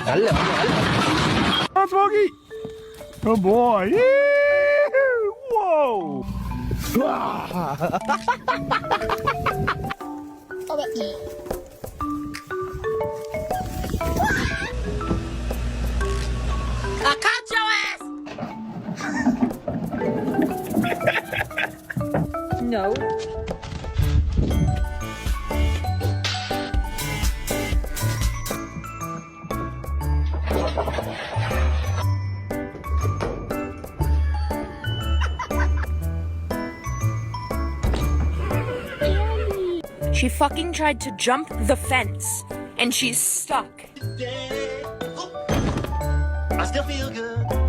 Oh, Smokey! Good boy! Whoa! I caught your ass! No. She fucking tried to jump the fence, and she's stuck. I still feel good.